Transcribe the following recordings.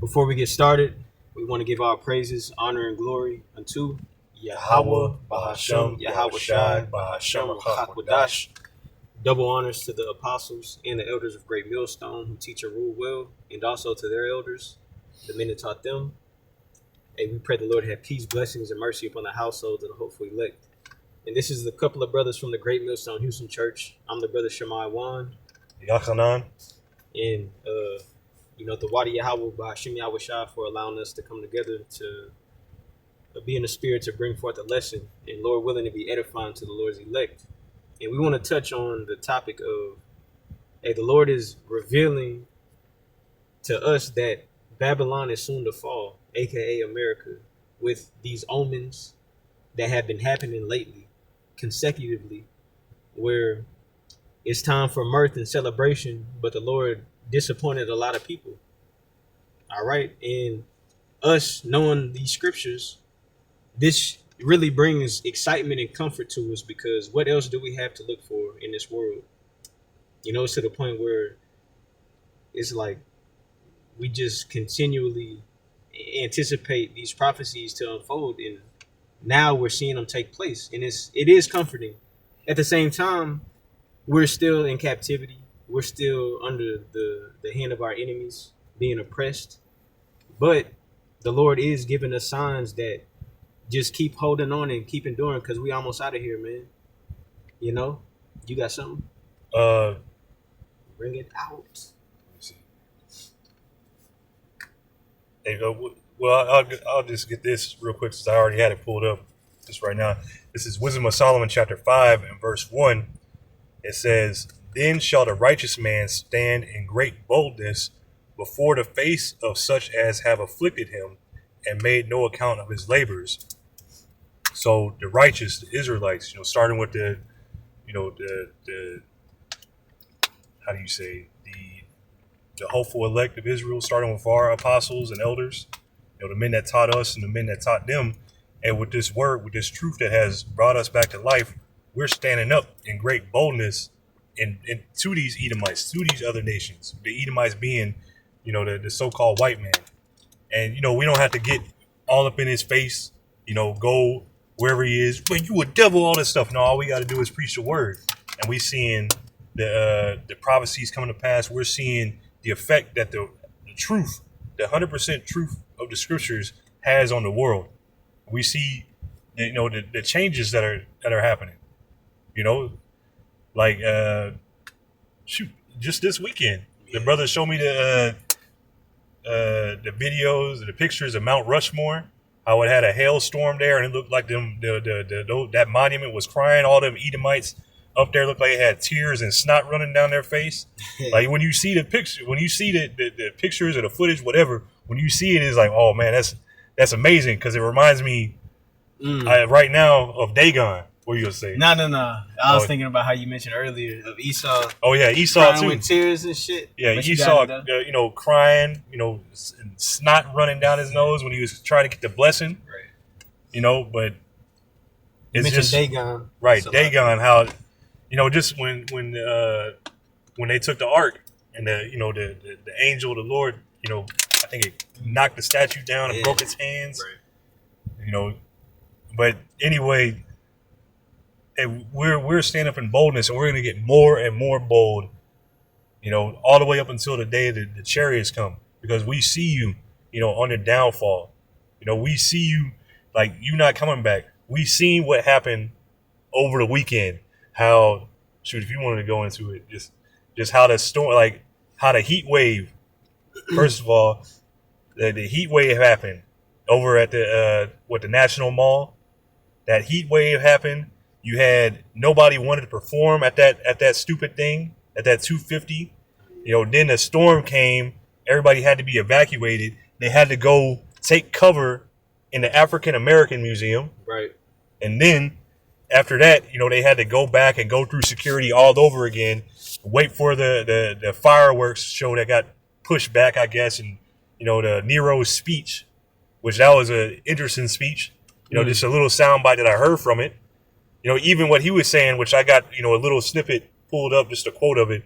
Before we get started, we want to give our praises, honor, and glory unto Yahweh, Bahashem, Yahweh Shai, Bahashem, Hakwadash. Double honors to the apostles and the elders of Great Millstone who teach and rule well, and also to their elders, the men that taught them. And we pray the Lord have peace, blessings, and mercy upon the households of the hopeful elect. And this is the couple of brothers from the Great Millstone Houston Church. I'm the brother Shammai Wan. Yachanan. And, the Wadi Yahweh by Hashem Yahweh Shah for allowing us to come together to be in the spirit to bring forth a lesson, and Lord willing to be edifying to the Lord's elect. And we want to touch on the topic of, the Lord is revealing to us that Babylon is soon to fall, aka America, with these omens that have been happening lately, consecutively, where it's time for mirth and celebration, but the Lord disappointed a lot of people. All right. And us knowing these scriptures, this really brings excitement and comfort to us, because what else do we have to look for in this world? It's to the point where it's like we just continually anticipate these prophecies to unfold, and now we're seeing them take place, and it is comforting. At the same time, we're still in captivity. We're still under the hand of our enemies, being oppressed. But the Lord is giving us signs that just keep holding on and keep enduring, because we almost out of here, man. You got something? Bring it out. There you go. Well, I'll just get this real quick, since I already had it pulled up just right now. This is Wisdom of Solomon chapter 5 and verse 1. It says, "Then shall the righteous man stand in great boldness before the face of such as have afflicted him and made no account of his labors." So the righteous, the Israelites, starting with the how do you say, the hopeful elect of Israel, starting with our apostles and elders, the men that taught us and the men that taught them. And with this word, with this truth that has brought us back to life, we're standing up in great boldness and to these Edomites, to these other nations, the Edomites being, the so-called white man. And, we don't have to get all up in his face, go wherever he is, but you a devil, all this stuff. No, all we got to do is preach the word. And we seeing the prophecies coming to pass. We're seeing the effect that the truth, the 100% truth of the scriptures has on the world. We see, the changes that are happening, like, just this weekend, the brother showed me the videos, the pictures of Mount Rushmore, how it had a hailstorm there, and it looked like that monument was crying. All them Edomites up there looked like they had tears and snot running down their face. Like when you see the picture, when you see the pictures or the footage, whatever, when you see it, it's like, oh man, that's amazing, because it reminds me right now of Dagon. What are you gonna say? No. I was thinking about how you mentioned earlier of Esau. Oh yeah, Esau too. With tears and shit. Yeah, Esau, crying, snot running down his nose when he was trying to get the blessing. Right. But it's just Dagon. Right, Dagon. How, just when they took the ark and the angel of the Lord, I think it knocked the statue down and broke its hands. Right. But anyway. And we're standing up in boldness, and we're going to get more and more bold, all the way up until the day that the chariots come, because we see you, on the downfall. We see you, like, you not coming back. We seen what happened over the weekend. How, if you wanted to go into it, just how the storm, like how the heat wave. First of all, the heat wave happened over at the National Mall. That heat wave happened. You had nobody wanted to perform at that stupid thing, at that 250. Then the storm came. Everybody had to be evacuated. They had to go take cover in the African American Museum. Right. And then after that, they had to go back and go through security all over again, wait for the fireworks show that got pushed back, I guess. And, the Nero's speech, which that was an interesting speech. Just a little soundbite that I heard from it. Even what he was saying, which I got, a little snippet pulled up, just a quote of it.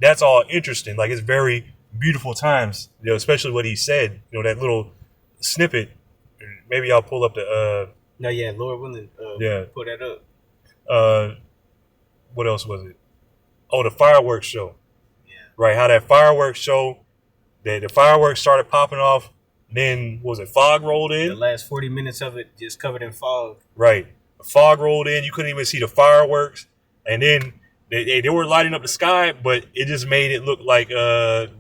That's all interesting. Like, it's very beautiful times. You know, especially what he said. You know, that little snippet. Maybe I'll pull up the. No, yeah, Lord willing. Yeah. Pull that up. What else was it? Oh, the fireworks show. Yeah. Right, how that fireworks show, the fireworks started popping off. Then was it fog rolled The in? last 40 minutes of it just covered in fog. Right, the fog rolled in. You couldn't even see the fireworks, and then they were lighting up the sky, but it just made it look like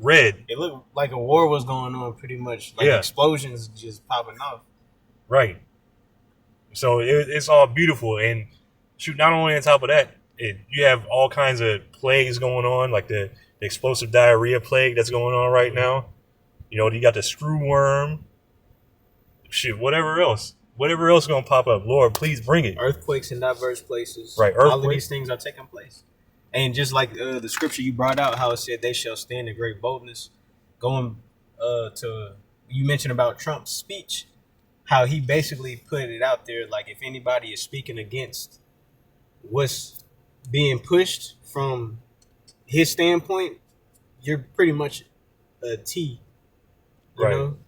red. It looked like a war was going on, pretty much. Like Yeah. explosions just popping off. Right. So it's all beautiful, and shoot. Not only on top of that, you have all kinds of plagues going on, like the explosive diarrhea plague that's going on right now. You know, you got the screw worm. Shit, whatever else gonna pop up. Lord, please bring it. Earthquakes in diverse places. Right, All of earthquakes. these things are taking place. And just like the scripture you brought out, how it said they shall stand in great boldness. Going to, you mentioned about Trump's speech, how he basically put it out there, like if anybody is speaking against what's being pushed from his standpoint, you're pretty much a T. You Right. know?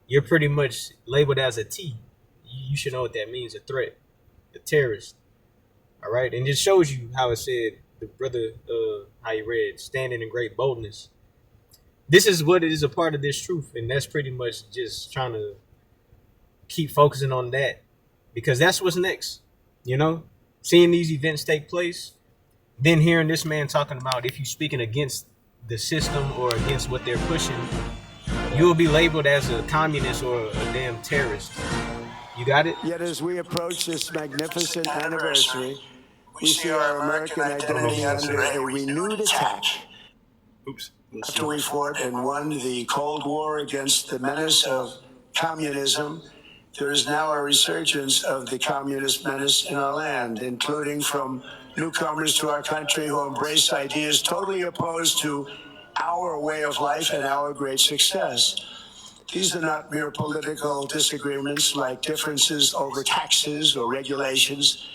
You're pretty much labeled as a T. You should know what that means, a threat, a terrorist. All right? And it shows you how it said, the brother, how he read, standing in great boldness. This is what it is, a part of this truth. And that's pretty much just trying to keep focusing on that, because that's what's next. You know, seeing these events take place, then hearing this man talking about if you're speaking against the system or against what they're pushing, you'll be labeled as a communist or a damn terrorist. You got it? Yet as we approach this magnificent anniversary, we see our American identity under a renewed attack. Oops. After we fought and won the Cold War against the menace of communism, there is now a resurgence of the communist menace in our land, including from newcomers to our country who embrace ideas totally opposed to our way of life and our great success. These are not mere political disagreements like differences over taxes or regulations.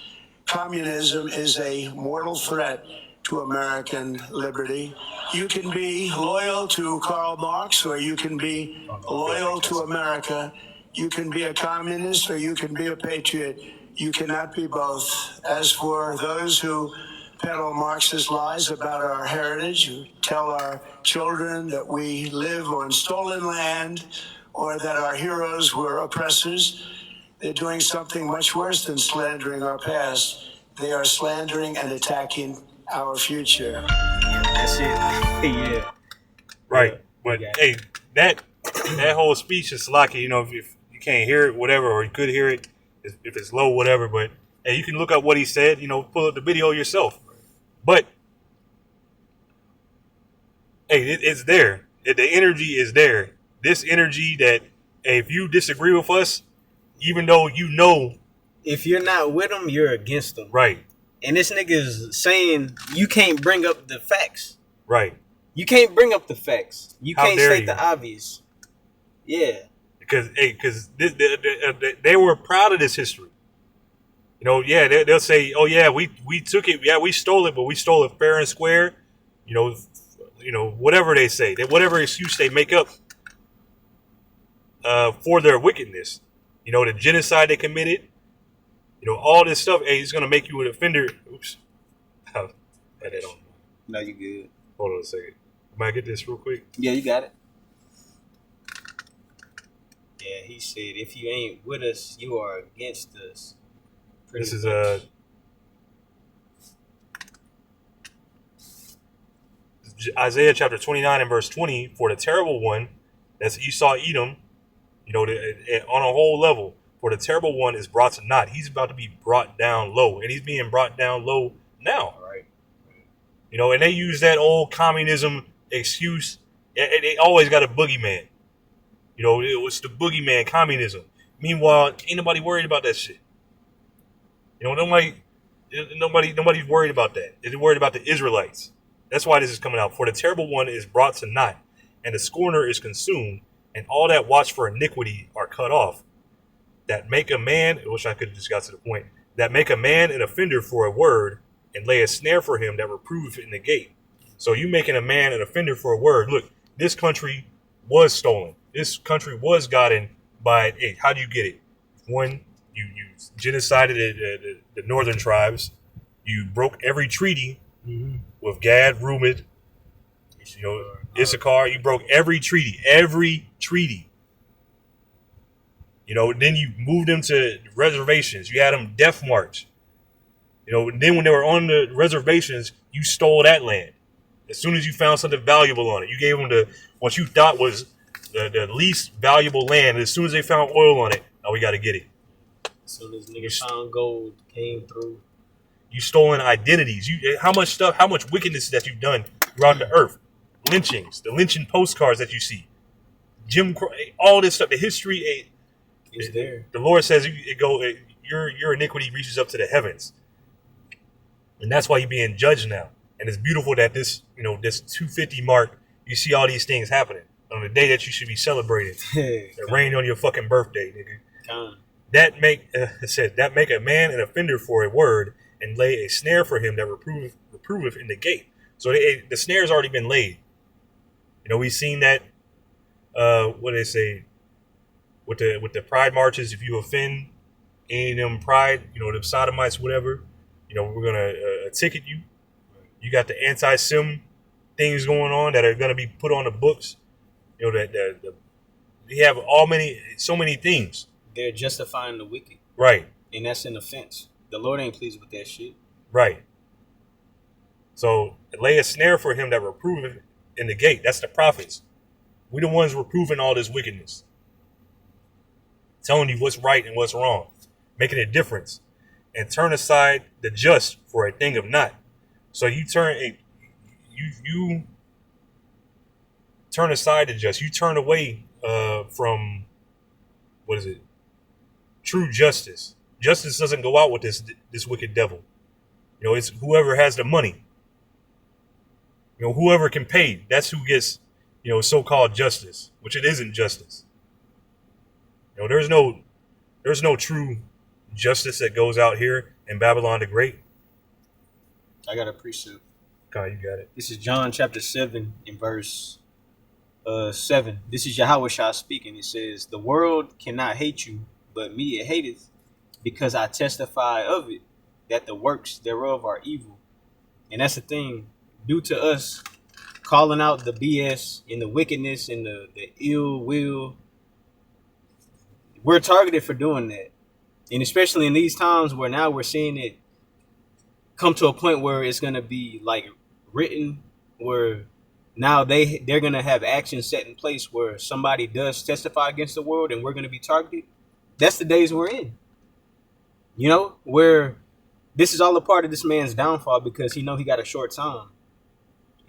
Communism is a mortal threat to American liberty. You can be loyal to Karl Marx, or you can be loyal to America. You can be a communist, or you can be a patriot. You cannot be both. As for those who peddle Marxist lies about our heritage, who tell our children that we live on stolen land or that our heroes were oppressors, they're doing something much worse than slandering our past. They are slandering and attacking our future. That's it. Yeah. Right. Yeah. But Yeah. hey, that whole speech is lucky. You know, if you can't hear it, whatever, or you could hear it, if it's low, whatever. But hey, you can look up what he said. You know, pull up the video yourself. But hey, it's there. The energy is there. This energy that hey, if you disagree with us, even though you know, If you're not with them, you're against them. right, And this nigga is saying you can't bring up the facts. right, You can't bring up the facts. You How can't dare state you. the obvious. Yeah. because they were proud of this history. You know, yeah, they'll say, "Oh yeah, we took it, yeah, we stole it, but we stole it fair and square." You know, whatever they say, whatever excuse they make up for their wickedness. You know, the genocide they committed. You know, all this stuff. Hey, it's gonna make you an offender. Oops. I don't. No, you good. Hold on a second. Might I get this real quick? Yeah, you got it. Yeah, he said, if you ain't with us, you are against us. Pretty This is much. Isaiah chapter 29 and verse 20. For the terrible one, that's Esau Edom, you know, on a whole level, for the terrible one is brought to naught. He's about to be brought down low, and he's being brought down low now. Right. You know, and they use that old communism excuse. They always got a boogeyman. You know, it was the boogeyman, communism. Meanwhile, ain't nobody worried about that shit. You know, nobody's worried about that. They're worried about the Israelites. That's why this is coming out. For the terrible one is brought to naught, and the scorner is consumed, and all that watch for iniquity are cut off. That make a man, I wish I could have just got to the point, that make a man an offender for a word, and lay a snare for him that reproveth in the gate. So you making a man an offender for a word. Look, this country was stolen. This country was gotten by, hey, how do you get it? One, you genocided the northern tribes. You broke every treaty with Gad, Reuben, Issachar. You broke every treaty. Then you moved them to reservations. You had them death march. Then when they were on the reservations, you stole that land. As soon as you found something valuable on it, you gave them what you thought was the least valuable land. As soon as they found oil on it, now we got to get it. As soon as niggas found gold, came through. You stolen identities. How much wickedness that you've done throughout the earth. Lynchings, the lynching postcards that you see. Jim Crow, all this stuff, the history. It's there. The Lord says your iniquity reaches up to the heavens. And that's why you're being judged now. And it's beautiful that this 250 mark, you see all these things happening on the day that you should be celebrating. It rained on your fucking birthday, nigga. That make a man an offender for a word, and lay a snare for him that reproveth in the gate. So the snare's already been laid. We've seen that. What do they say? With the pride marches, if you offend any of them pride, them sodomites, whatever, we're gonna ticket you. You got the anti-sim things going on that are gonna be put on the books. We have so many things. They're justifying the wicked. Right. And that's an offense. The Lord ain't pleased with that shit. Right. So lay a snare for him that reproveth in the gate. That's the prophets. We the ones reproving all this wickedness. Telling you what's right and what's wrong. Making a difference. And turn aside the just for a thing of naught. So you turn aside the just. You turn away from, what is it? True justice. Justice doesn't go out with this wicked devil. It's whoever has the money. Whoever can pay. That's who gets, so-called justice, which it isn't justice. There's no true justice that goes out here in Babylon the Great. I got a precept. God, you got it. This is John chapter 7 in verse 7. This is Yahushua speaking. It says, "The world cannot hate you, but me it hateth, because I testify of it, that the works thereof are evil." And that's the thing. Due to us calling out the BS and the wickedness and the ill will, we're targeted for doing that. And especially in these times where now we're seeing it come to a point where it's going to be like written, where now they're going to have actions set in place where somebody does testify against the world and we're going to be targeted. That's the days we're in. Where this is all a part of this man's downfall, because he got a short time.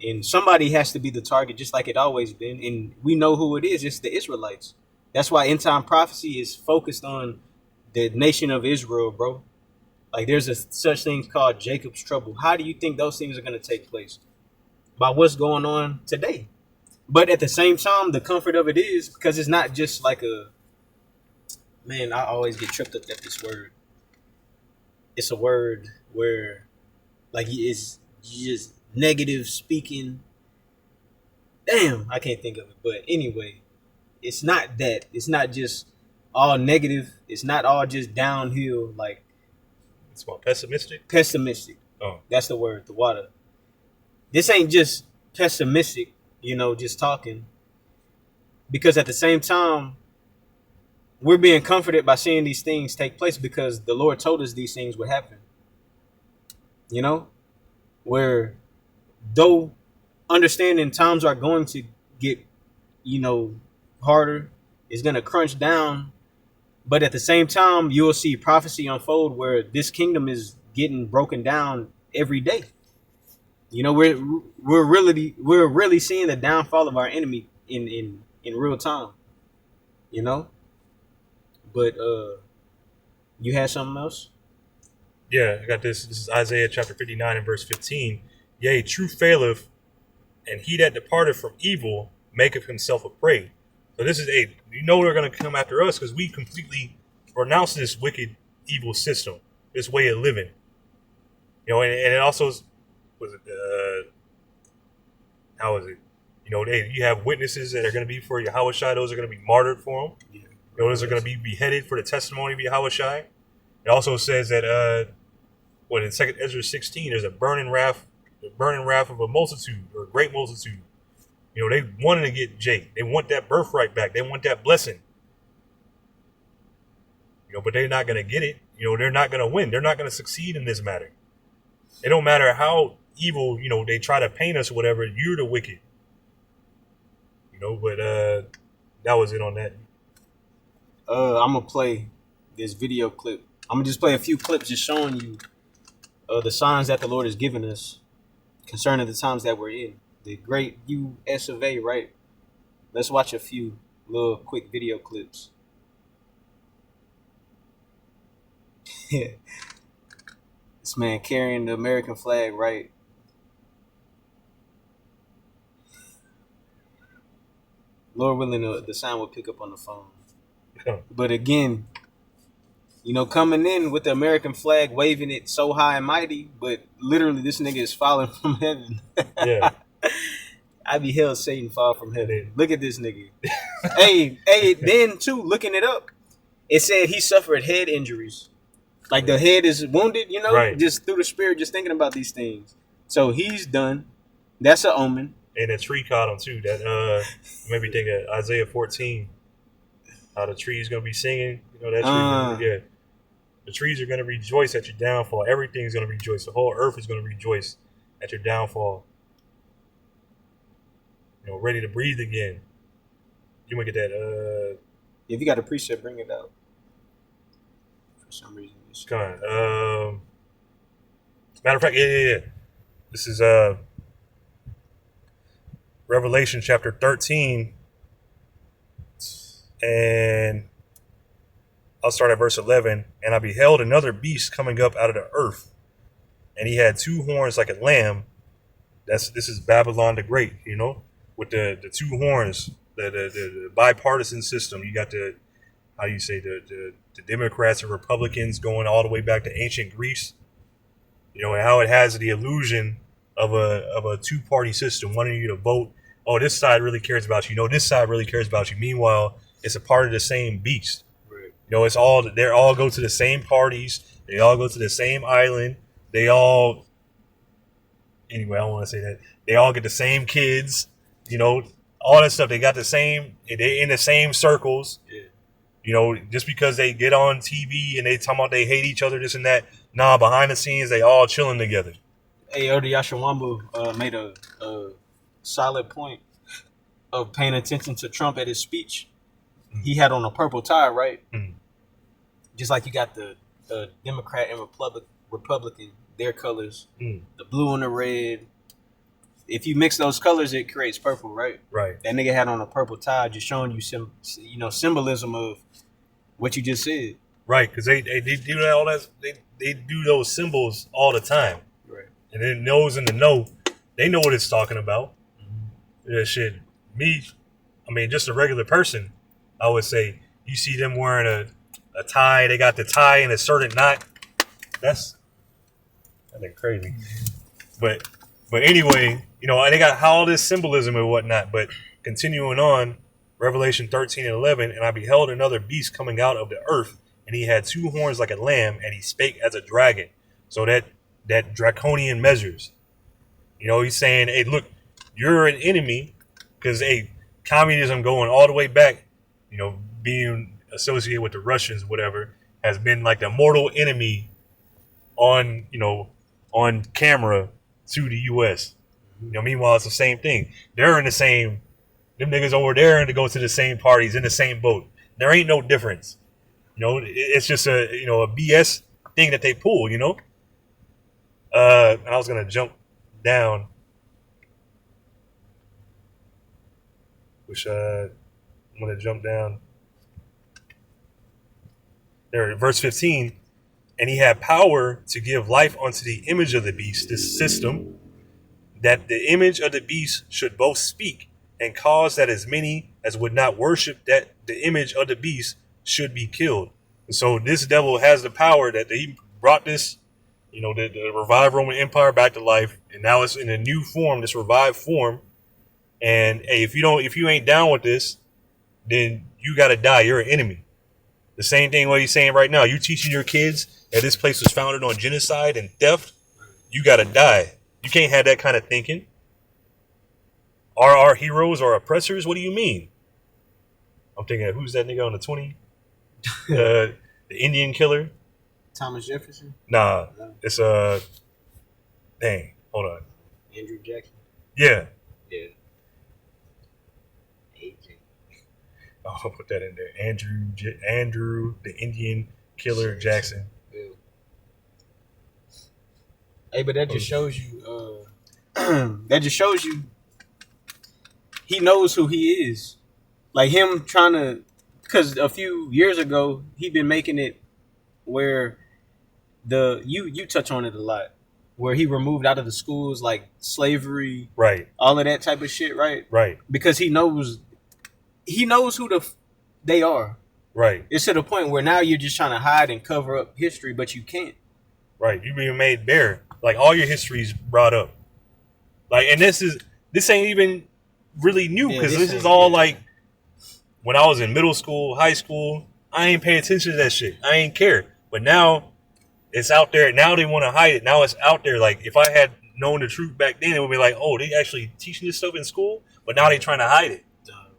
And somebody has to be the target, just like it always been. And we know who it is. It's the Israelites. That's why end time prophecy is focused on the nation of Israel, bro. Like there's such thing called Jacob's trouble. How do you think those things are going to take place? By what's going on today. But at the same time, the comfort of it is because it's not just like I always get tripped up at this word. It's a word where like it's just negative speaking. Damn, I can't think of it. But anyway, it's not that. It's not just all negative. It's not all just downhill. Like it's more pessimistic. Pessimistic. Oh, that's the word. The water. This ain't just pessimistic. Just talking. Because at the same time, we're being comforted by seeing these things take place because the Lord told us these things would happen. Where though understanding times are going to get, harder, it's going to crunch down. But at the same time, you'll see prophecy unfold where this kingdom is getting broken down every day. We're really seeing the downfall of our enemy in real time. But you had something else? Yeah, I got this. This is Isaiah chapter 59 and verse 15. Yea, truth faileth, and he that departed from evil maketh himself a prey. So this is they're going to come after us because we completely renounce this wicked, evil system, this way of living. And it also how is it? You know, you have witnesses that are going to be for Yahweh Shai. Those are going to be martyred for him. Yeah. You know, those are going to be beheaded for the testimony of Yahweh Shai. It also says that in 2 Ezra 16, there's a burning wrath of a multitude or a great multitude. You know, they wanted to get Jake. They want that birthright back. They want that blessing. You know, but they're not going to get it. You know, they're not going to win. They're not going to succeed in this matter. It don't matter how evil, you know, they try to paint us or whatever. You're the wicked. You know, but that was it on that. I'm gonna play this video clip. I'm gonna just play a few clips just showing you the signs that the Lord has given us concerning the times that we're in. The great US of A, right? Let's watch a few little quick video clips. This man carrying the American flag, right? Lord willing, the sound will pick up on the phone. But again, you know, coming in with the American flag, waving it so high and mighty, but literally this nigga is falling from heaven. Yeah. I beheld Satan fall from heaven. Look at this nigga. hey, then too, looking it up, it said he suffered head injuries. Like the head is wounded, you know, right. Just through the spirit, just thinking about these things. So he's done. That's an omen. And a tree caught him too. That made me think of Isaiah 14. How the tree's gonna be singing. You know that tree. Yeah. The trees are gonna rejoice at your downfall. Everything's gonna rejoice. The whole earth is gonna rejoice at your downfall. You know, ready to breathe again. You wanna get that If you got a precept, bring it out. For some reason. Come on. Matter of fact, yeah. This is Revelation chapter 13. And I'll start at verse 11. And I beheld another beast coming up out of the earth. And he had two horns like a lamb. This is Babylon the Great, you know, with the two horns, the bipartisan system. You got the Democrats and Republicans going all the way back to ancient Greece, you know, and how it has the illusion of a two-party system, wanting you to vote. Oh, this side really cares about you. No, this side really cares about you. Meanwhile, it's a part of the same beast. Right. You know, they all go to the same parties. They all go to the same island. Anyway, I don't want to say that. They all get the same kids. You know, all that stuff. They got the same. They in the same circles. Yeah. You know, just because they get on TV and they talk about they hate each other, this and that. Nah, behind the scenes, they all chilling together. Hey, Elder Yashawamba made a solid point of paying attention to Trump at his speech. Mm-hmm. He had on a purple tie, right? Mm-hmm. Just like you got the Democrat and Republican, their colors, the blue and the red. If you mix those colors, it creates purple, right? Right. That nigga had on a purple tie, just showing you some, symbolism of what you just said. Right, because they do all that. They do those symbols all the time. Right. And then those in the know, they know what it's talking about. Mm-hmm. Yeah, shit. Just a regular person, I would say, you see them wearing a tie. They got the tie in a certain knot. That's crazy. But anyway, you know, they got all this symbolism and whatnot. But continuing on, Revelation 13 and 11, and I beheld another beast coming out of the earth, and he had two horns like a lamb, and he spake as a dragon. So that draconian measures. You know, he's saying, hey, look, you're an enemy, because communism going all the way back, you know, being associated with the Russians, whatever, has been like the mortal enemy on camera to the U.S. You know, meanwhile, it's the same thing. They're in the same, them niggas over there and to go to the same parties in the same boat. There ain't no difference. You know, it's just a BS thing that they pull, you know. I was going to jump down. I'm going to jump down. There, verse 15. And he had power to give life unto the image of the beast, this system, that the image of the beast should both speak and cause that as many as would not worship that the image of the beast should be killed. And so this devil has the power that he brought this, you know, the revived Roman Empire back to life. And now it's in a new form, this revived form. And hey, if you ain't down with this, then you gotta die. You're an enemy. The same thing what he's saying right now. You teaching your kids that this place was founded on genocide and theft, you gotta die. You can't have that kind of thinking. Are our heroes our oppressors? What do you mean? I'm thinking, who's that nigga on the 20? The Indian killer? Thomas Jefferson? Nah, No. it's dang, hold on. Andrew Jackson? Yeah, Yeah. AJ. I'll put that in there. Andrew, the Indian killer Jackson. Yeah. Hey, but that just shows you. That just shows you. He knows who he is. Like him trying to, because a few years ago he been making it where you touch on it a lot, where he removed out of the schools like slavery, Right, all of that type of shit, right? right, Because he knows who they are. right, It's to the point where now you're just trying to hide and cover up history, but you can't. right. You being made bare. Like all your history's brought up. Like, and this ain't even really new Yeah, because this this is ain't- all yeah. like when I was in middle school, high school. I ain't pay attention to that shit. I ain't care. But now it's out there. Now they want to hide it. Now it's out there. Like if I had known the truth back then, it would be like, oh, they actually teaching this stuff in school. But now they trying to hide it.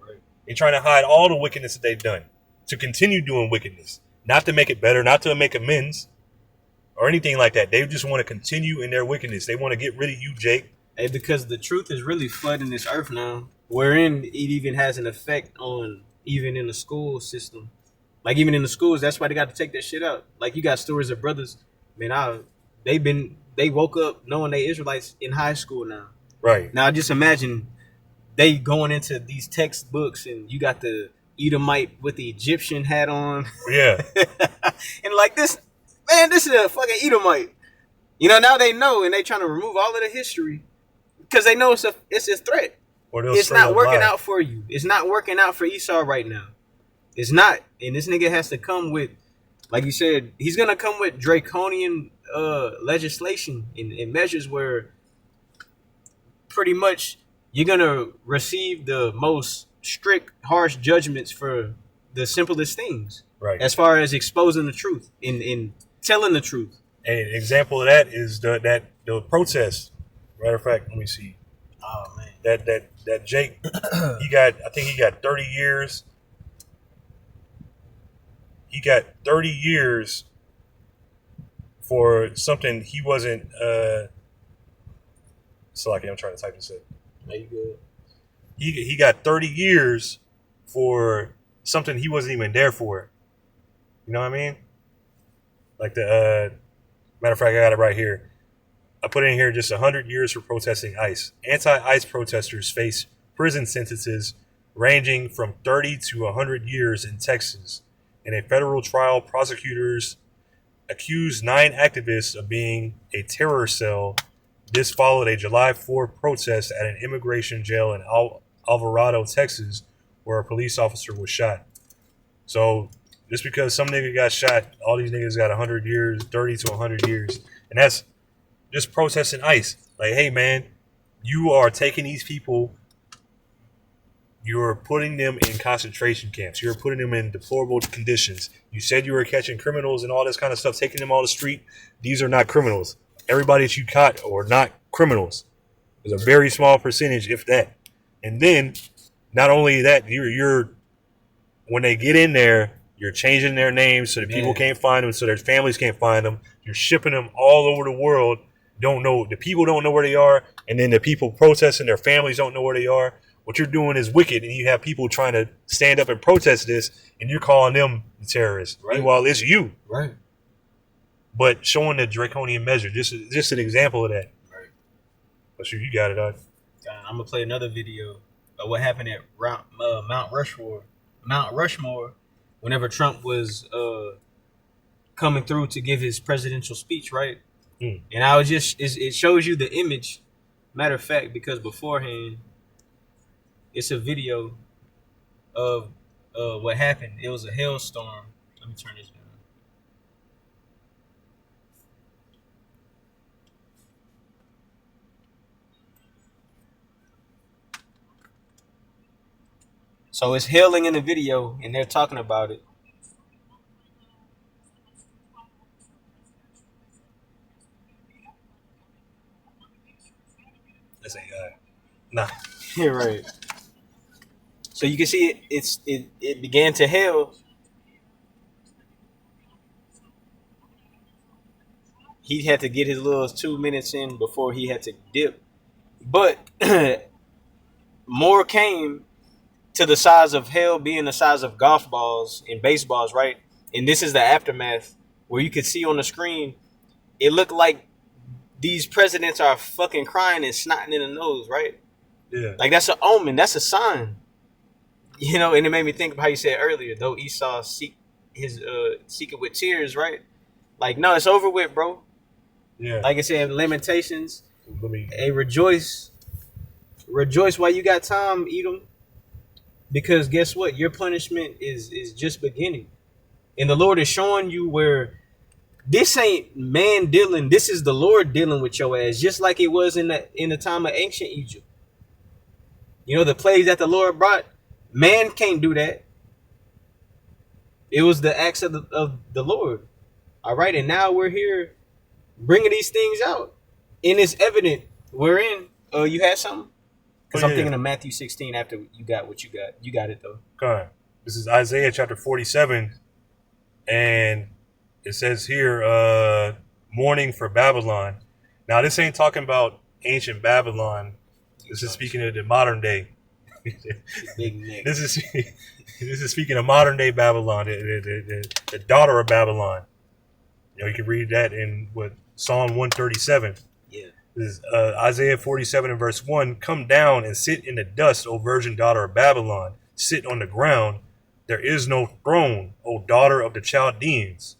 Right. They're trying to hide all the wickedness that they've done to continue doing wickedness, not to make it better, not to make amends or anything like that. They just want to continue in their wickedness. They want to get rid of you, Jake. Hey, because the truth is really flooding this earth now, wherein it even has an effect on even in the school system. Like even in the schools, that's why they got to take that shit out. Like you got stories of brothers, man. They woke up knowing they Israelites in high school now. Right. Now just imagine they going into these textbooks and you got the Edomite with the Egyptian hat on, Yeah. and like this is a fucking Edomite. You know, now they know and they trying to remove all of the history because they know it's a threat. Or they'll It's straight not up working lie. out for you. It's not working out for Esau right now. It's not. And this nigga has to come with, like you said, he's gonna come with draconian legislation and measures where pretty much you're gonna receive the most strict, harsh judgments for the simplest things. Right. As far as exposing the truth in telling the truth. An example of that is the protest. Matter of fact, let me see. Oh man. That Jake, I think he got 30 years. He got 30 years for something he wasn't. Sorry, I'm trying to type this in. Are you good? He got 30 years for something he wasn't even there for. You know what I mean? Like the matter of fact, I got it right here. I put in here just 100 years for protesting ICE. Anti-ICE protesters face prison sentences ranging from 30 to 100 years in Texas. In a federal trial, prosecutors accused 9 activists of being a terror cell. This followed a July 4 protest at an immigration jail in Alvarado, Texas, where a police officer was shot. So just because some nigga got shot, all these niggas got 100 years, 30 to 100 years. And that's just protesting ICE. Like, hey, man, you are taking these people, you're putting them in concentration camps. You're putting them in deplorable conditions. You said you were catching criminals and all this kind of stuff, taking them on the street. These are not criminals. Everybody that you caught are not criminals. There's a very small percentage, if that. And then, not only that, you're when they get in there, you're changing their names so that people can't find them, so their families can't find them. You're shipping them all over the world. The people don't know where they are, and then the people protesting, their families don't know where they are. What you're doing is wicked, and you have people trying to stand up and protest this, and you're calling them the terrorists. Right. Meanwhile, it's you. Right. But showing the draconian measure, just an example of that. Right. But sure, you got it, dog. I'm gonna play another video of what happened at Mount Rushmore, whenever Trump was coming through to give his presidential speech, right? Mm. And I was it shows you the image. Matter of fact, because beforehand, it's a video of what happened. It was a hailstorm. Let me turn this down. So it's hailing in the video, and they're talking about it. That's AI. Nah. Yeah, right. So you can see it began to hail. He had to get his little 2 minutes in before he had to dip. But more came to the size of hail being the size of golf balls and baseballs, right? And this is the aftermath where you could see on the screen, it looked like these presidents are fucking crying and snotting in the nose, right? Yeah. Like that's an omen. That's a sign. You know, and it made me think of how you said earlier, though Esau seek it with tears, right? Like, no, it's over with, bro. Yeah. Like I said, Lamentations. Let me. Hey, rejoice while you got time, Edom. Because guess what? Your punishment is just beginning. And the Lord is showing you where this ain't man dealing. This is the Lord dealing with your ass, just like it was in the time of ancient Egypt. You know, the plagues that the Lord brought, man can't do that. It was the acts of the Lord. All right, and now we're here bringing these things out. And it's evident. We're in. You had something? Because I'm thinking of Matthew 16 after you got what you got. You got it, though. Okay. This is Isaiah chapter 47. And it says here, mourning for Babylon. Now, this ain't talking about ancient Babylon. This is speaking of the modern day. Big Nick. This is speaking of modern day Babylon, the daughter of Babylon. You know, you can read that in Psalm 137. Yeah. This is Isaiah 47 and verse 1. Come down and sit in the dust, O virgin daughter of Babylon. Sit on the ground. There is no throne, O daughter of the Chaldeans.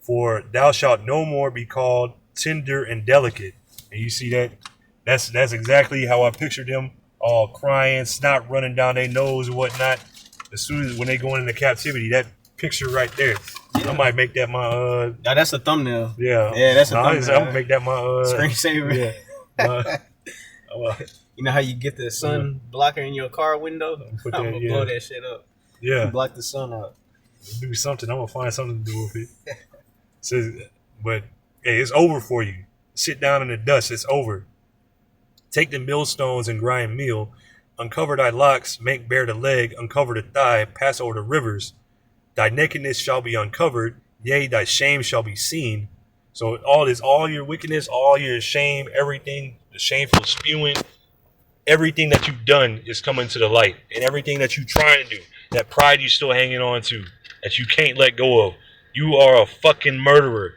For thou shalt no more be called tender and delicate. And you see that? That's exactly how I pictured them, all crying, snot running down their nose and whatnot. As soon as when they going into captivity, that picture right there. Yeah. I might make that my Now that's a thumbnail. Yeah. Yeah, that's a thumbnail. I'm gonna make that my screensaver. Yeah. You know how you get the sun blocker in your car window? I'm gonna blow that shit up. Yeah. Block the sun out. Do something. I'm gonna find something to do with it. So, but hey, it's over for you. Sit down in the dust. It's over. Take the millstones and grind meal. Uncover thy locks, make bare the leg, uncover the thigh, pass over the rivers. Thy nakedness shall be uncovered, yea, thy shame shall be seen. So all your wickedness, all your shame, everything, the shameful spewing, everything that you've done is coming to the light. And everything that you're trying to do, that pride you're still hanging on to, that you can't let go of. You are a fucking murderer.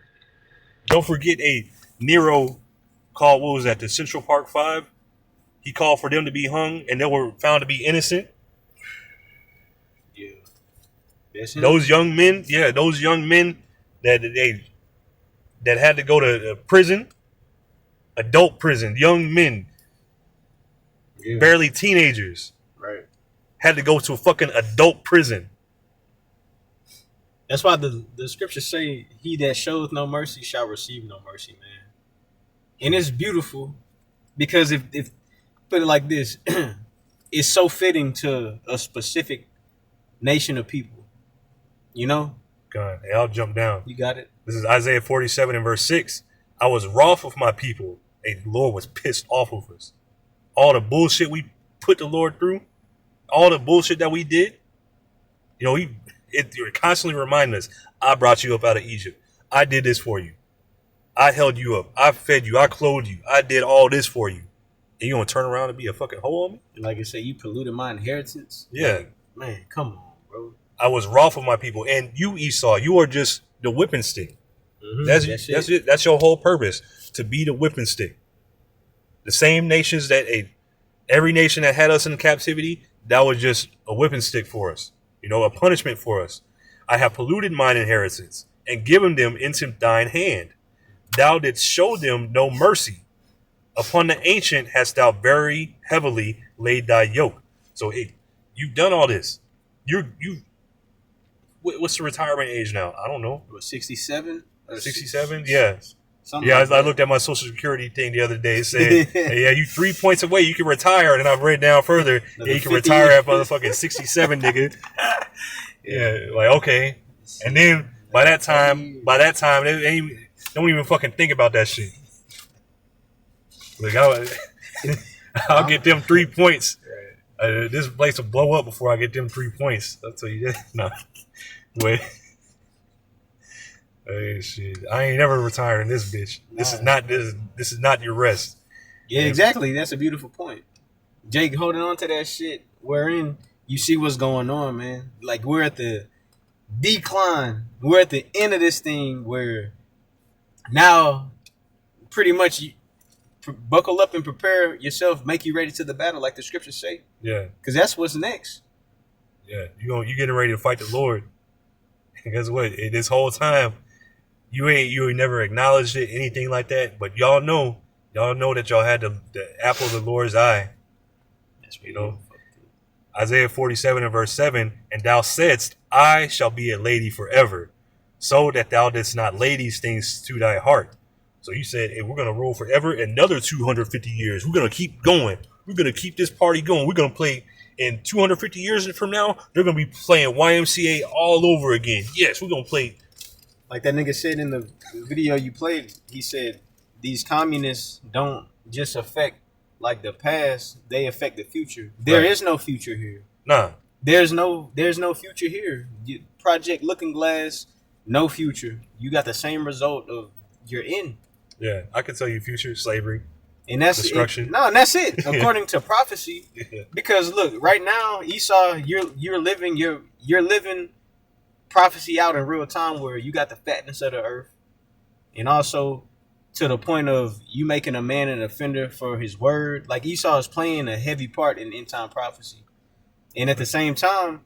Don't forget Nero called, what was that, the Central Park 5? He called for them to be hung, and they were found to be innocent. Yeah. Those young men that had to go to prison, adult prison, young men, barely teenagers, right, had to go to a fucking adult prison. That's why the scriptures say, he that showeth no mercy shall receive no mercy, man. And it's beautiful because if put it like this, it's so fitting to a specific nation of people. You know? God, hey, I'll jump down. You got it? This is Isaiah 47 and verse 6. I was wroth with my people. Hey, the Lord was pissed off with us. All the bullshit we put the Lord through, all the bullshit that we did, you know, it constantly reminding us, I brought you up out of Egypt. I did this for you. I held you up. I fed you. I clothed you. I did all this for you. And you gonna turn around and be a fucking hoe on me? Like I say, you polluted my inheritance? Yeah. Like, man, come on, bro. I was wroth with my people. And you, Esau, you are just the whipping stick. Mm-hmm. That's it. That's your whole purpose, to be the whipping stick. The same nations that every nation that had us in captivity, that was just a whipping stick for us. You know, a punishment for us. I have polluted mine inheritance and given them into thine hand. Thou didst show them no mercy. Upon the ancient hast thou very heavily laid thy yoke. So you've done all this. What's the retirement age now? I don't know. What, 67? 67? Yeah. Something Yeah, like I that. looked at my social security thing the other day. It said, hey, yeah, you 3 points away, you can retire. And I read down further, yeah, you can 50 retire years. at motherfucking 67, nigga. Yeah, like, okay. And then by that time, they ain't, don't even fucking think about that shit. Like, I'll get them 3 points. This place will blow up before I get them 3 points. I'll tell you that. No. Wait. Hey, shit. I ain't never retiring this bitch. This is not your rest. Yeah, exactly. That's a beautiful point. Jake, holding on to that shit, wherein you see what's going on, man. Like, we're at the decline. We're at the end of this thing where now pretty much you buckle up and prepare yourself, make you ready to the battle, like the scriptures say. Yeah. Because that's what's next. Yeah. You getting ready to fight the Lord. And guess what? This whole time, you ain't never acknowledged it, anything like that. But y'all know that y'all had the apple of the Lord's eye. That's You know, Isaiah 47 and verse 7, and thou saidst, I shall be a lady forever, so that thou didst not lay these things to thy heart. So you said, hey, we're going to rule forever, another 250 years. We're going to keep going. We're going to keep this party going. We're going to play in 250 years from now. They're going to be playing YMCA all over again. Yes, we're going to play. like that nigga said in the video you played, he said these communists don't just affect like the past, they affect the future. There Right. is no future here. Nah. There's no future here. Project Looking Glass, no future. You got the same result of you're in. Yeah, I can tell you future slavery. And that's Destruction. and that's it. According to prophecy. Yeah. Because look, right now, Esau, you're living prophecy out in real time where you got the fatness of the earth, and also to the point of you making a man an offender for his word. Like Esau is playing a heavy part in end time prophecy, and at the same time,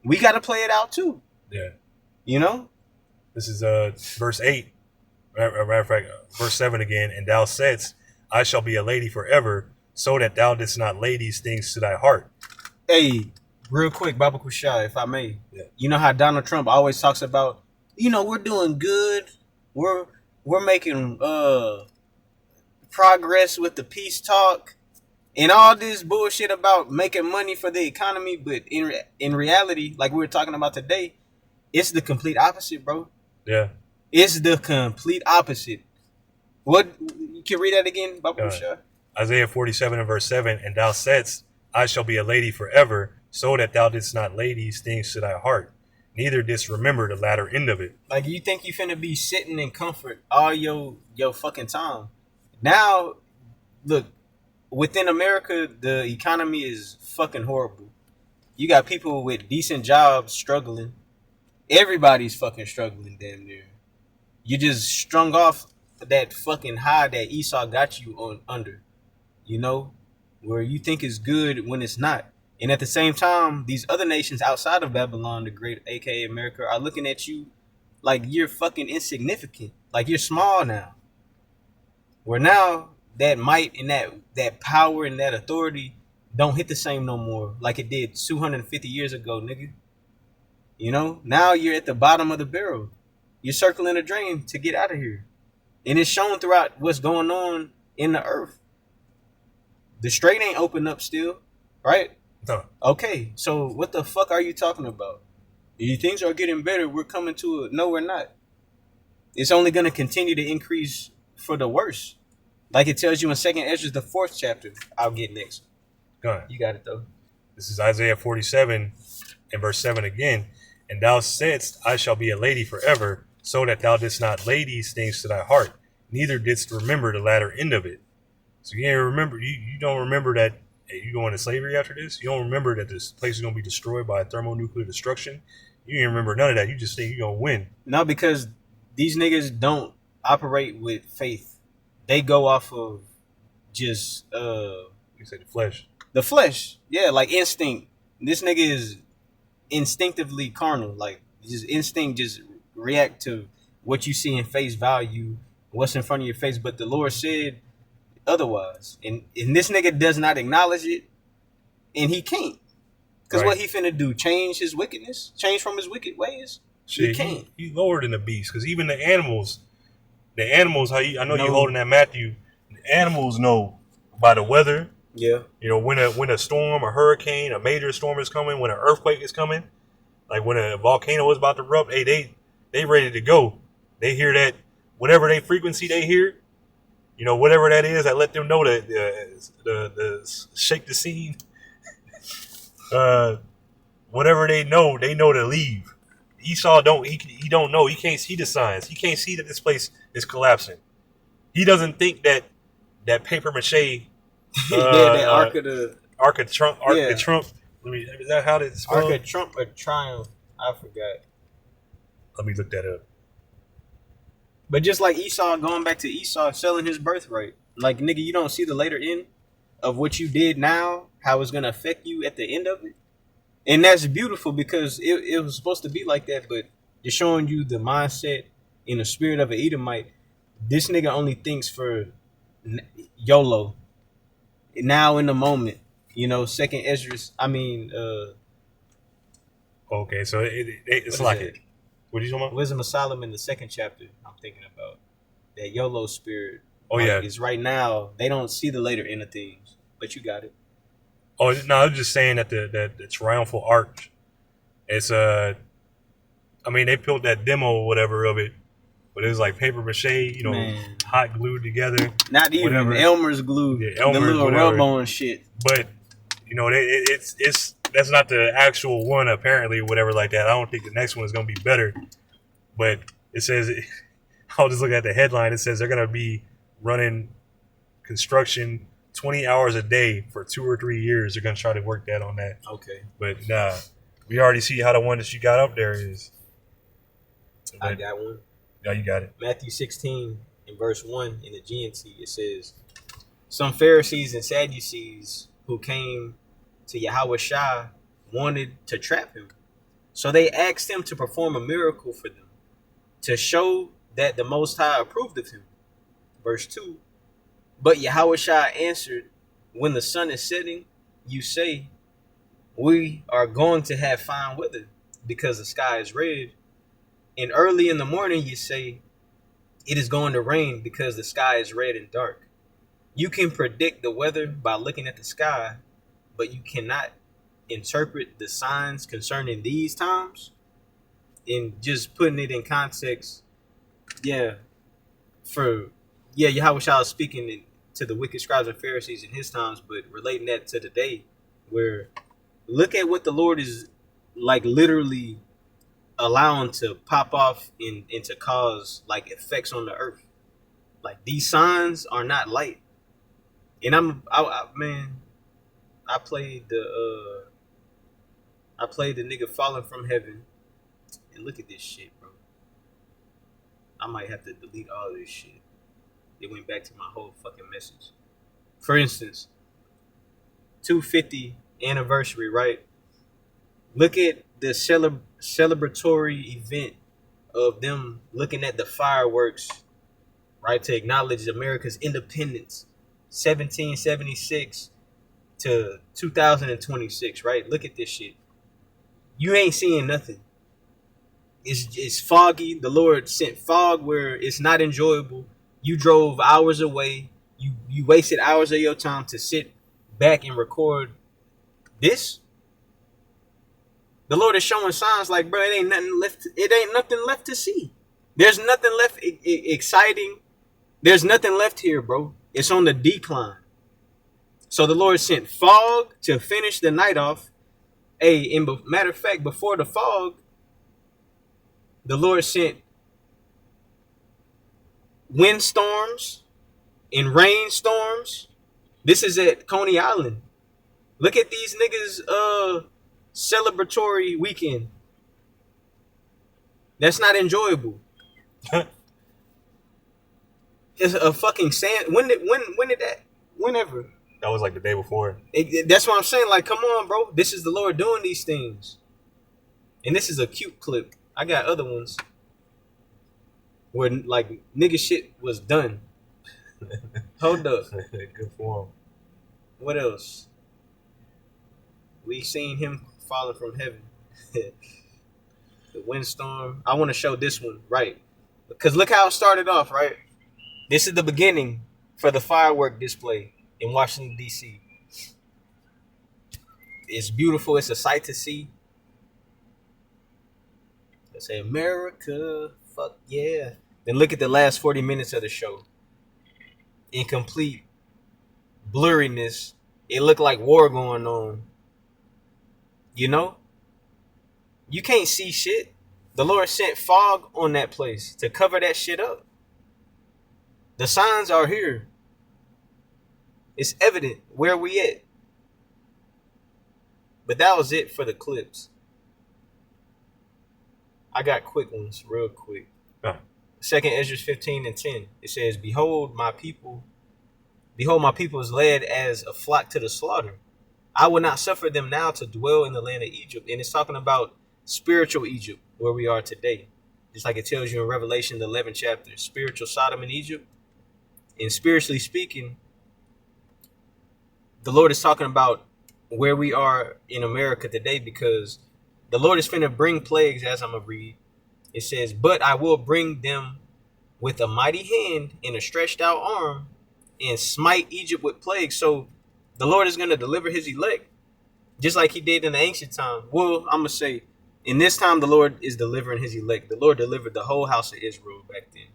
we got to play it out too. Yeah. You know, This is verse 8. Matter of fact, verse 7 again. And thou saidst, I shall be a lady forever, so that thou didst not lay these things to thy heart. hey, real quick, Baba Kushai, if I may. Yeah. You know how Donald Trump always talks about, we're doing good. We're making progress with the peace talk and all this bullshit about making money for the economy, but in reality, like we were talking about today, it's the complete opposite, bro. Yeah. It's the complete opposite. What, you can read that again, Baba Go Kushai? Isaiah 47 and verse 7. And thou saidst, I shall be a lady forever, so that thou didst not lay these things to thy heart, neither didst remember the latter end of it. Like, you think you finna be sitting in comfort all your fucking time. Now, look, within America, the economy is fucking horrible. You got people with decent jobs struggling. Everybody's fucking struggling damn near. You just strung off that fucking high that Esau got you on under. Where you think is good when it's not. And at the same time, these other nations outside of Babylon the Great, aka America, are looking at you like you're fucking insignificant. Like you're small now. Where now that might and that power and that authority don't hit the same no more like it did 250 years ago, nigga. Now you're at the bottom of the barrel. You're circling a drain to get out of here. And it's shown throughout what's going on in the earth. The strait ain't open up still, right? No. Okay, so what the fuck are you talking about? Things are getting better. We're coming to it. No, we're not. It's only going to continue to increase for the worse. Like it tells you in 2nd Ezra, the 4th chapter. I'll get next. Go ahead. You got it, though. This is Isaiah 47 and verse 7 again. And thou saidst, I shall be a lady forever, so that thou didst not lay these things to thy heart, neither didst remember the latter end of it. So you ain't remember, you don't remember that you going to slavery after this. You don't remember that this place is going to be destroyed by thermonuclear destruction. You ain't remember none of that. You just think you're going to win. No, because these niggas don't operate with faith. They go off of just You said the flesh. the flesh. Yeah, like instinct. This nigga is instinctively carnal. Like just instinct, just react to what you see in face value, what's in front of your face. But the Lord said otherwise. And this nigga does not acknowledge it, and he can't. Because Right. what he finna do? Change his wickedness? Change from his wicked ways? Shit, He can't. he lower than the beast, because even the animals, the animals, I know you No. holding that Matthew. The animals know by the weather. Yeah. You know, when a storm, a hurricane, a major storm is coming, when an earthquake is coming, like when a volcano is about to erupt, hey, they ready to go. They hear that, whatever they frequency they hear, you know, whatever that is, I let them know that the shake the scene. Whatever they know to leave. Esau he don't know. He can't see the signs. He can't see that this place is collapsing. He doesn't think that paper mache. That Ark of Trump. Is that how it's spelled? Ark of Trump or Triumph. I forgot. Let me look that up. But just like Esau, going back to Esau selling his birthright, like nigga, you don't see the later end of what you did now, how it's gonna affect you at the end of it, and that's beautiful because it was supposed to be like that. But just showing you the mindset in the spirit of an Edomite, this nigga only thinks for YOLO, now in the moment. You know, second Esdras. Okay, so it's like it. What are you talking about? Wisdom of Solomon, the second chapter. I'm thinking about that YOLO spirit. Oh yeah, is right now. They don't see the later end of things, but you got it. Oh no, I was just saying that the triumphal arch. It's they built that demo or whatever of it, but it was like paper mache, you know, Man. hot glued together. Not even whatever. Elmer's glue, Yeah, Elmer's, the little whatever. rub-on shit. But you know, it's that's not the actual one apparently, whatever like that. I don't think the next one is gonna be better. But it says, I'll just look at the headline. It says they're gonna be running construction 20 hours a day for 2 or 3 years. They're gonna try to work that on that. Okay, But nah, we already see how the one that you got up there is. I got one. Yeah, you got it. Matthew 16 in verse 1 in the GNT, it says, some Pharisees and Sadducees who came to Yahushua wanted to trap him. So they asked him to perform a miracle for them, to show that the Most High approved of him. Verse 2, but Yahushua answered, when the sun is setting, you say, we are going to have fine weather because the sky is red. And early in the morning, you say, it is going to rain because the sky is red and dark. You can predict the weather by looking at the sky, but you cannot interpret the signs concerning these times. And just putting it in context, Yahushua was speaking to the wicked scribes and Pharisees in his times, but relating that to today, where look at what the Lord is like literally allowing to pop off and to cause like effects on the earth. Like these signs are not light. And I played the nigga falling from heaven, and look at this shit, bro. I might have to delete all this shit. It went back to my whole fucking message. For instance, 250 anniversary, right? Look at the celebratory event of them looking at the fireworks, right, to acknowledge America's independence, 1776 to 2026, right? Look at this shit. You ain't seeing nothing. It's foggy. The Lord sent fog where it's not enjoyable. You drove hours away. You wasted hours of your time to sit back and record this. The Lord is showing signs like, bro, it ain't nothing left to see. There's nothing left exciting. There's nothing left here, bro. It's on the decline. So the Lord sent fog to finish the night off. Hey, and matter of fact, before the fog, the Lord sent windstorms and rainstorms. This is at Coney Island. Look at these niggas celebratory weekend. That's not enjoyable. It's a fucking sand. When did that? Whenever. That was like the day before. That's what I'm saying. Like, come on, bro. This is the Lord doing these things. And this is a cute clip. I got other ones where like nigga shit was done. Hold up. Good for him. What else? We seen him falling from heaven. The windstorm. I want to show this one, right? Because look how it started off, right? This is the beginning for the firework display in Washington, D.C. It's beautiful. It's a sight to see. Let's say America, fuck yeah. Then look at the last 40 minutes of the show. In complete blurriness. It looked like war going on. You know? You can't see shit. The Lord sent fog on that place to cover that shit up. The signs are here. It's evident where we at. But that was it for the clips. I got quick ones, real quick. Second Ezra 15:10. It says, Behold, my people is led as a flock to the slaughter. I will not suffer them now to dwell in the land of Egypt. And it's talking about spiritual Egypt, where we are today. Just like it tells you in Revelation, the 11th chapter, spiritual Sodom and Egypt. And spiritually speaking, the Lord is talking about where we are in America today, because the Lord is finna bring plagues, as I'm going to read. It says, but I will bring them with a mighty hand and a stretched out arm and smite Egypt with plagues. So the Lord is going to deliver his elect, just like he did in the ancient time. Well, I'm going to say, in this time, the Lord is delivering his elect. The Lord delivered the whole house of Israel back then.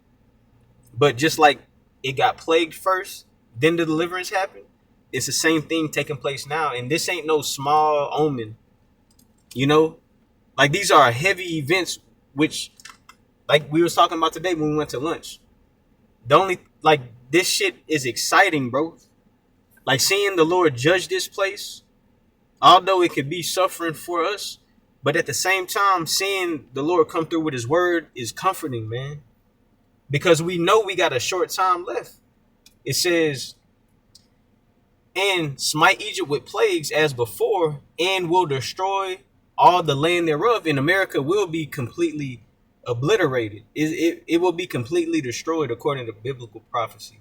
But just like it got plagued first, then the deliverance happened, it's the same thing taking place now. And this ain't no small omen. You know, like these are heavy events, which like we was talking about today when we went to lunch. The only, like, this shit is exciting, bro. Like seeing the Lord judge this place, although it could be suffering for us, but at the same time, seeing the Lord come through with his word is comforting, man. Because we know we got a short time left. It says, and smite Egypt with plagues as before, and will destroy all the land thereof. And America will be completely obliterated. It will be completely destroyed according to biblical prophecy.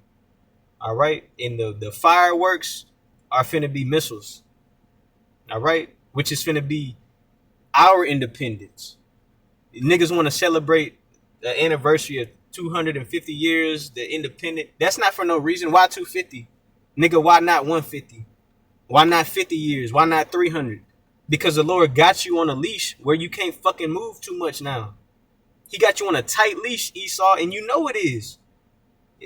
All right. And the fireworks are finna be missiles. All right. Which is finna be our independence. Niggas want to celebrate the anniversary of 250 years, the independent. That's not for no reason. Why 250? Nigga, why not 150? Why not 50 years? Why not 300? Because the Lord got you on a leash where you can't fucking move too much now. He got you on a tight leash, Esau, and you know it is.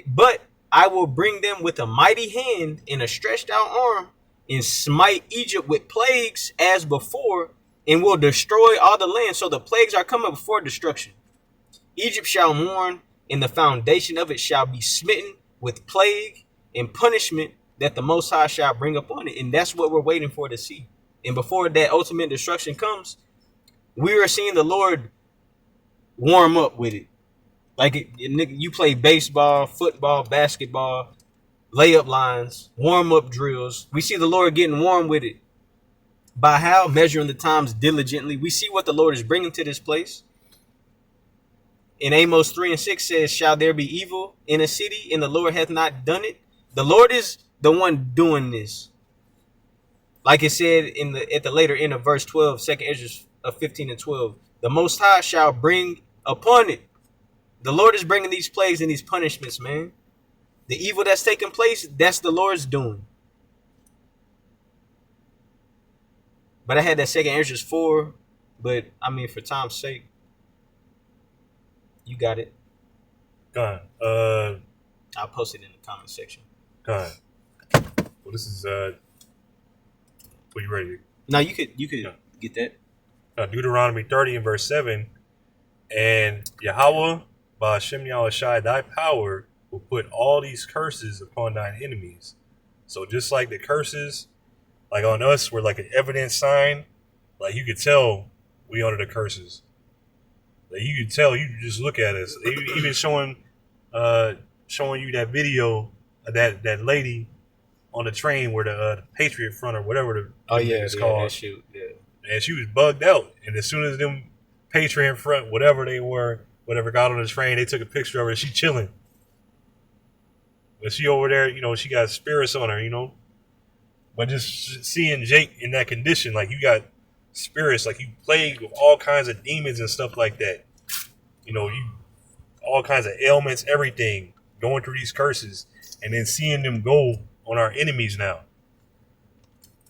But I will bring them with a mighty hand and a stretched out arm and smite Egypt with plagues as before, and will destroy all the land. So the plagues are coming before destruction. Egypt shall mourn, and the foundation of it shall be smitten with plague and punishment that the Most High shall bring upon it. And that's what we're waiting for to see. And before that ultimate destruction comes, we are seeing the Lord warm up with it. Like you play baseball, football, basketball, layup lines, warm up drills. We see the Lord getting warm with it. By how? Measuring the times diligently. We see what the Lord is bringing to this place. In Amos 3:6 says, shall there be evil in a city and the Lord hath not done it? The Lord is the one doing this. Like it said at the later end of verse 12, 2 Ezra 15:12, the Most High shall bring upon it. The Lord is bringing these plagues and these punishments, man. The evil that's taking place, that's the Lord's doing. But I had that 2 Ezra 4, but I mean, for time's sake, you got it. Go ahead. I'll post it in the comment section. Go ahead. Well, this is Are you ready? No, you could get that. Deuteronomy 30 and verse 7. And Yahweh, by Hashem Yahushai, thy power will put all these curses upon thine enemies. So just like the curses, like on us, were like an evidence sign. Like you could tell we under the curses. Like you could tell. You just look at us. They even showing you that video of that lady on the train where the Patriot Front or whatever it's called. That shoot, yeah. And she was bugged out. And as soon as them Patriot Front, whatever they were, whatever got on the train, they took a picture of her. She chilling. But she over there, she got spirits on her, But just seeing Jake in that condition, like you got spirits, like you plagued with all kinds of demons and stuff like that. You all kinds of ailments, everything. going through these curses, and then seeing them go on our enemies now.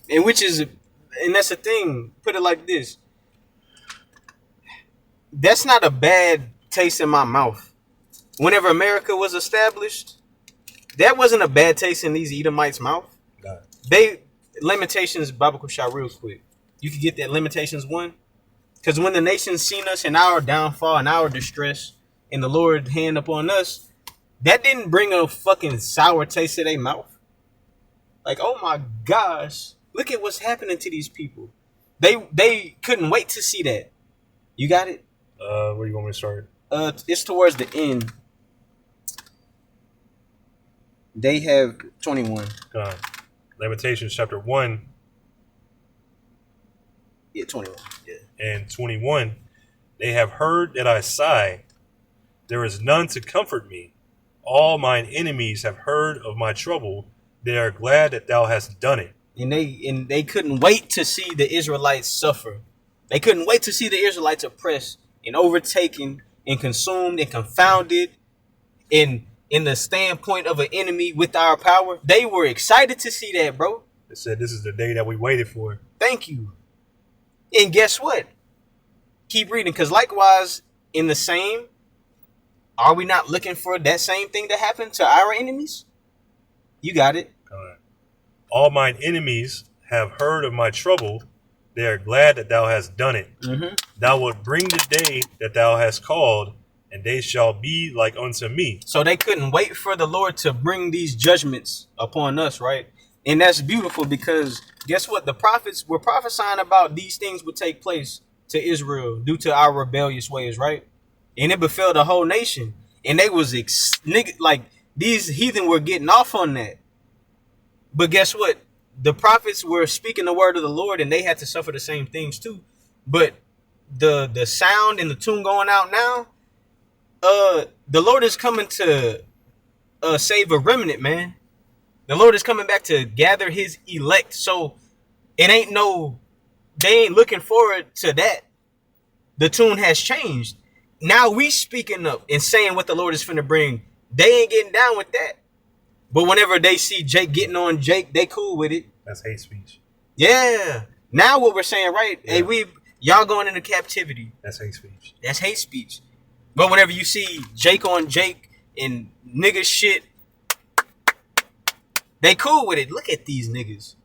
And that's the thing. Put it like this. That's not a bad taste in my mouth. Whenever America was established, that wasn't a bad taste in these Edomites' mouth. God. Lamentations, Bible shot real quick. You could get that Lamentations 1. Because when the nations seen us in our downfall and our distress, and the Lord hand upon us, that didn't bring a fucking sour taste to their mouth. Like, oh my gosh, look at what's happening to these people. They couldn't wait to see that. You got it? Where do you want me to start? It's towards the end. They have 21. God. Lamentations chapter 1. Yeah, 21. Yeah. And 21. They have heard that I sigh. There is none to comfort me. All mine enemies have heard of my trouble. They are glad that thou hast done it. And they couldn't wait to see the Israelites suffer. They couldn't wait to see the Israelites oppressed and overtaken and consumed and confounded in the standpoint of an enemy with our power. They were excited to see that, bro. They said this is the day that we waited for. Thank you. And guess what? Keep reading, because likewise, in the same, are we not looking for that same thing to happen to our enemies? You got it. All mine enemies have heard of my trouble. They are glad that thou hast done it. Mm-hmm. Thou wilt bring the day that thou hast called, and they shall be like unto me. So they couldn't wait for the Lord to bring these judgments upon us, right? And that's beautiful, because guess what? The prophets were prophesying about these things would take place to Israel due to our rebellious ways, right? And it befell the whole nation. And they was like these heathen were getting off on that. But guess what? The prophets were speaking the word of the Lord, and they had to suffer the same things too. But the sound and the tune going out now, the Lord is coming to save a remnant, man. The Lord is coming back to gather his elect. So it ain't they ain't looking forward to that. The tune has changed. Now we speaking up and saying what the Lord is finna bring. They ain't getting down with that. But whenever they see Jake getting on Jake, they cool with it. That's hate speech. Yeah. Now what we're saying, right? Yeah. Hey, y'all going into captivity. That's hate speech. That's hate speech. But whenever you see Jake on Jake and nigga shit, they cool with it. Look at these niggas.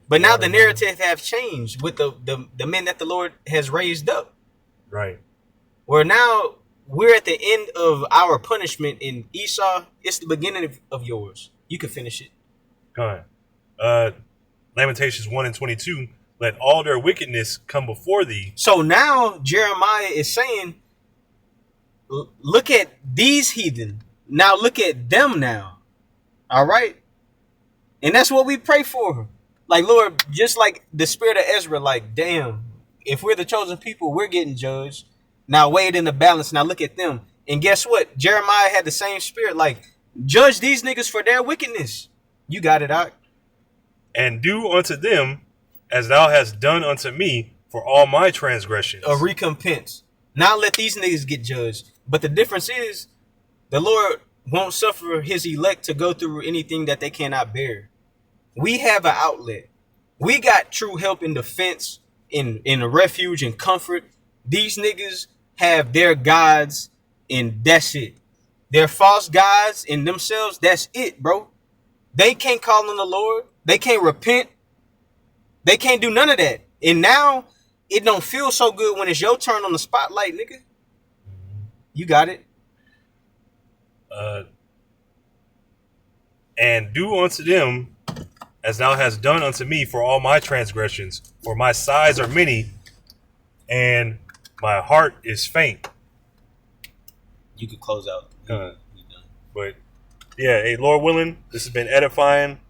But now the narrative have changed with the men that the Lord has raised up. Right. Where now we're at the end of our punishment, in Esau, it's the beginning of yours. You can finish it. Go on. Lamentations 1 and 22. Let all their wickedness come before thee. So now Jeremiah is saying, look at these heathen. Now look at them now. All right. And that's what we pray for. Like, Lord, just like the spirit of Ezra, like, damn, if we're the chosen people, we're getting judged. Now weigh it in the balance. Now look at them. And guess what? Jeremiah had the same spirit. Like, judge these niggas for their wickedness. You got it, Doc. And do unto them as thou hast done unto me for all my transgressions. A recompense. Now let these niggas get judged. But the difference is the Lord won't suffer his elect to go through anything that they cannot bear. We have an outlet. We got true help in defense, in a refuge and comfort. These niggas have their gods, and that's it. Their false gods in themselves, that's it, bro. They can't call on the Lord. They can't repent. They can't do none of that. And now it don't feel so good when it's your turn on the spotlight, nigga. You got it. And do unto them as thou hast done unto me for all my transgressions, for my sighs are many, and my heart is faint. You could close out. But yeah, hey, Lord willing, this has been edifying,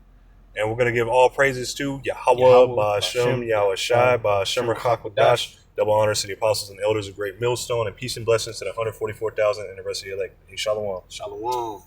and we're gonna give all praises to Yahweh, Ba'ashem, Yahweh Shai, Ba'ashem Rachak. Double honors to the apostles and elders of Great Millstone, and peace and blessings to the 144,000 and the rest of your elect. Hey, Shalom. Shalom.